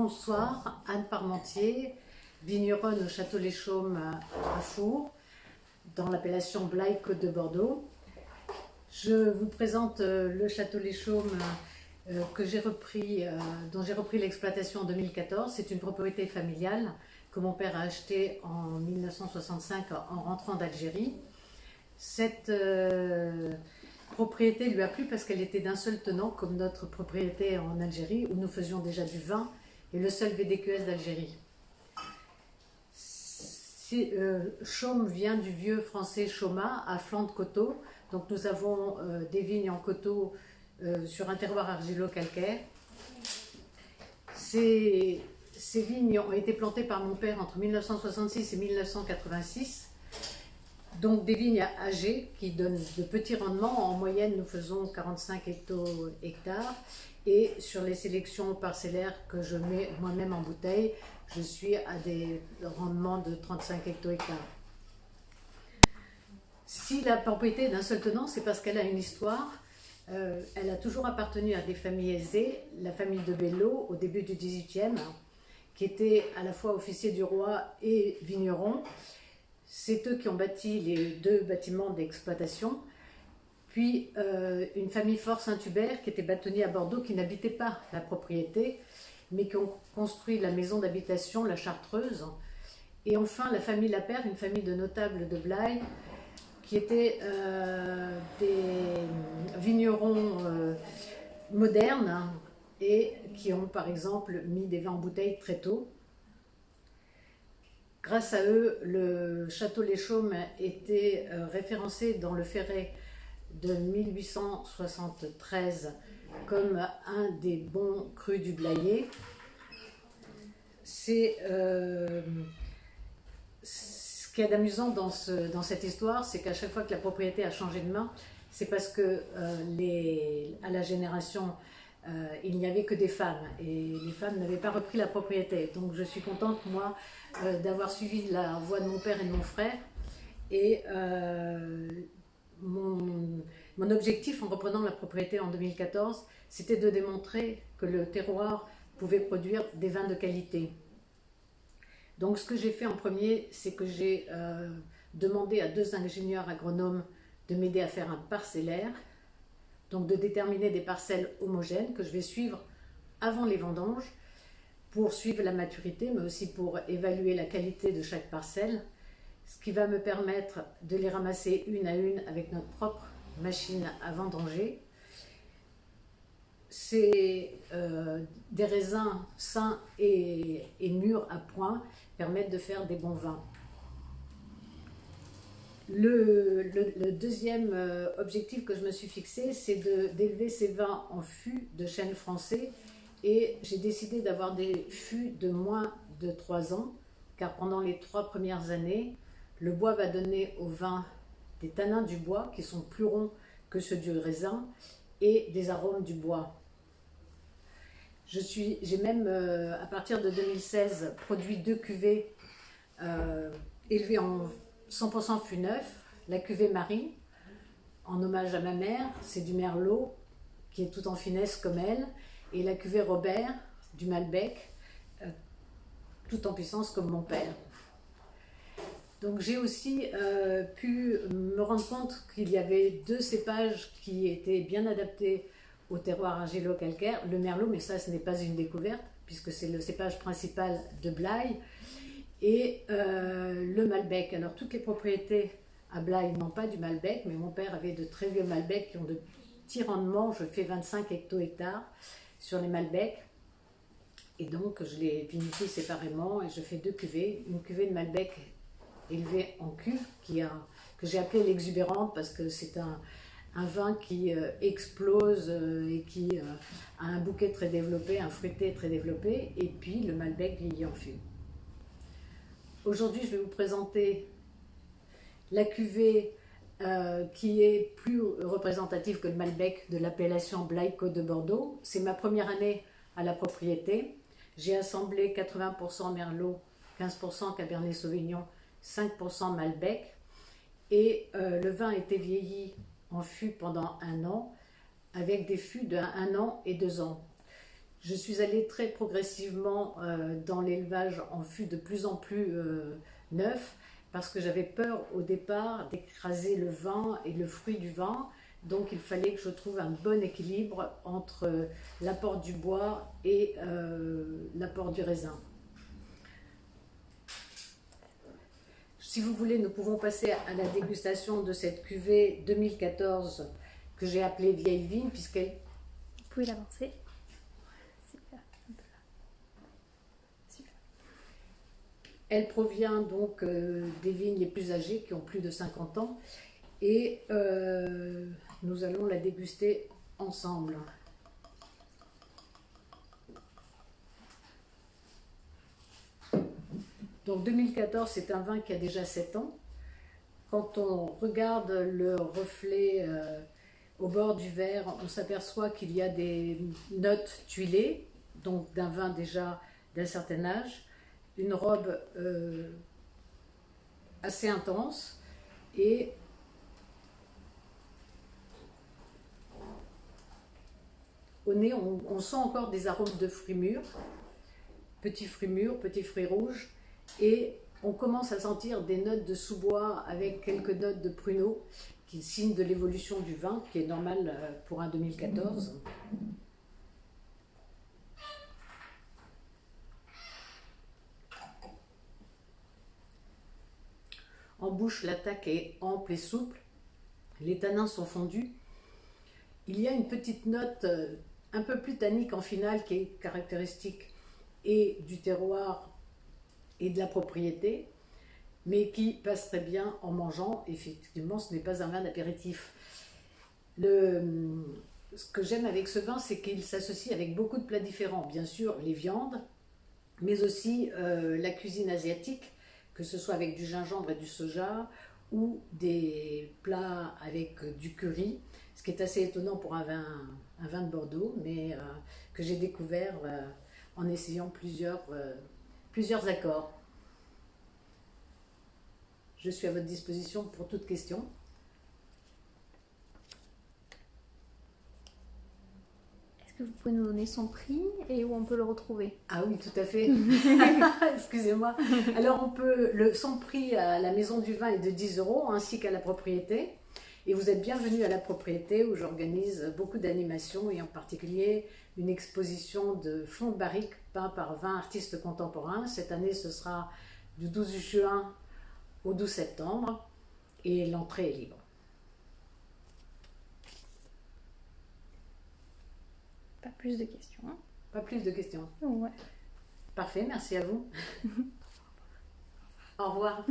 Bonsoir, Anne Parmentier, vigneronne au Château Les Chaumes à Fours, dans l'appellation Blaye Côte de Bordeaux. Je vous présente le Château Les Chaumes dont j'ai repris l'exploitation en 2014. C'est une propriété familiale que mon père a achetée en 1965 en rentrant d'Algérie. Cette propriété lui a plu parce qu'elle était d'un seul tenant, comme notre propriété en Algérie, où nous faisions déjà du vin, et le seul VDQS d'Algérie. Chaume vient du vieux français Chauma, à flanc de coteau. Donc nous avons des vignes en coteau sur un terroir argilo-calcaire. Ces vignes ont été plantées par mon père entre 1966 et 1986. Donc des vignes âgées qui donnent de petits rendements. En moyenne, nous faisons 45 hectares. Et sur les sélections parcellaires que je mets moi-même en bouteille, je suis à des rendements de 35 hectares. Si la propriété est d'un seul tenant, c'est parce qu'elle a une histoire. Elle a toujours appartenu à des familles aisées. La famille de Bello, au début du XVIIIe, qui était à la fois officier du roi et vigneron. C'est eux qui ont bâti les deux bâtiments d'exploitation. Puis une famille fort Saint-Hubert qui était bâtonnier à Bordeaux, qui n'habitait pas la propriété, mais qui ont construit la maison d'habitation, la Chartreuse. Et enfin la famille Lapère, une famille de notables de Blaye, qui étaient des vignerons modernes et qui ont par exemple mis des vins en bouteille très tôt. Grâce à eux, le Château Les Chaumes était référencé dans le Ferret de 1873 comme un des bons crus du Blayais. Ce qui est amusant dans cette histoire, c'est qu'à chaque fois que la propriété a changé de main, c'est parce que à la génération, il n'y avait que des femmes et les femmes n'avaient pas repris la propriété. Donc je suis contente, moi, d'avoir suivi la voie de mon père et de mon frère. Et mon objectif en reprenant la propriété en 2014, c'était de démontrer que le terroir pouvait produire des vins de qualité. Donc ce que j'ai fait en premier, c'est que j'ai demandé à 2 ingénieurs agronomes de m'aider à faire un parcellaire, donc de déterminer des parcelles homogènes que je vais suivre avant les vendanges pour suivre la maturité, mais aussi pour évaluer la qualité de chaque parcelle, ce qui va me permettre de les ramasser une à une avec notre propre machine à vendanger. C'est des raisins sains et mûrs à point permettent de faire des bons vins. Le deuxième objectif que je me suis fixé, c'est d'élever ces vins en fûts de chêne français, et j'ai décidé d'avoir des fûts de moins de 3 ans, car pendant les 3 premières années, le bois va donner au vin des tanins du bois qui sont plus ronds que ceux du raisin et des arômes du bois. J'ai même, à partir de 2016, produit 2 cuvées élevées en 100% fût neuf. La cuvée Marie, en hommage à ma mère, c'est du Merlot qui est tout en finesse comme elle, et la cuvée Robert, du Malbec, tout en puissance comme mon père. Donc j'ai aussi pu me rendre compte qu'il y avait 2 cépages qui étaient bien adaptés au terroir argilo-calcaire, le Merlot, mais ça ce n'est pas une découverte, puisque c'est le cépage principal de Blaye, et le Malbec. Alors toutes les propriétés à Blaye n'ont pas du Malbec, mais mon père avait de très vieux Malbec qui ont de petits rendements. Je fais 25 hectares sur les Malbecs, et donc je les vinifie séparément et je fais 2 cuvées, une cuvée de Malbec élevée en cuve que j'ai appelée l'exubérante parce que c'est un vin qui explose et qui a un bouquet très développé, un fruité très développé, et puis le Malbec vieilli en fût. Aujourd'hui, je vais vous présenter la cuvée qui est plus représentative que le Malbec de l'appellation Blaye Côte de Bordeaux. C'est ma première année à la propriété. J'ai assemblé 80% Merlot, 15% Cabernet Sauvignon, 5% Malbec, et le vin a été vieilli en fût pendant 1 an, avec des fûts de 1 an et 2 ans. Je suis allée très progressivement dans l'élevage en fût de plus en plus neuf, parce que j'avais peur au départ d'écraser le vin et le fruit du vin. Donc il fallait que je trouve un bon équilibre entre l'apport du bois et l'apport du raisin. Si vous voulez, nous pouvons passer à la dégustation de cette cuvée 2014 que j'ai appelée Vieille Vigne, puisqu'elle... Vous pouvez l'avancer. Super. Super. Elle provient donc des vignes les plus âgées, qui ont plus de 50 ans. Et nous allons la déguster ensemble. Donc 2014, c'est un vin qui a déjà 7 ans. Quand on regarde le reflet au bord du verre, on s'aperçoit qu'il y a des notes tuilées, donc d'un vin déjà d'un certain âge, une robe assez intense et au nez, on sent encore des arômes de fruits mûrs, petits fruits rouges, et on commence à sentir des notes de sous-bois avec quelques notes de pruneau qui signent de l'évolution du vin, qui est normal pour un 2014. En bouche, l'attaque est ample et souple, les tanins sont fondus. Il y a une petite note un peu plus tannique en finale qui est caractéristique et du terroir et de la propriété, mais qui passe très bien en mangeant. Effectivement, ce n'est pas un vin d'apéritif. Ce que j'aime avec ce vin, c'est qu'il s'associe avec beaucoup de plats différents. Bien sûr, les viandes, mais aussi la cuisine asiatique, que ce soit avec du gingembre et du soja, ou des plats avec du curry, ce qui est assez étonnant pour un vin de Bordeaux, mais que j'ai découvert en essayant plusieurs accords. Je suis à votre disposition pour toute question. Est-ce que vous pouvez nous donner son prix et où on peut le retrouver? Ah oui, tout à fait. Excusez-moi. Alors, son prix à la Maison du Vin est de 10 € ainsi qu'à la propriété. Et vous êtes bienvenus à la propriété où j'organise beaucoup d'animations et en particulier une exposition de fonds de barrique peints par 20 artistes contemporains. Cette année, ce sera du 12 juin au 12 septembre et l'entrée est libre. Pas plus de questions. Pas plus de questions. Ouais. Parfait, merci à vous. Au revoir.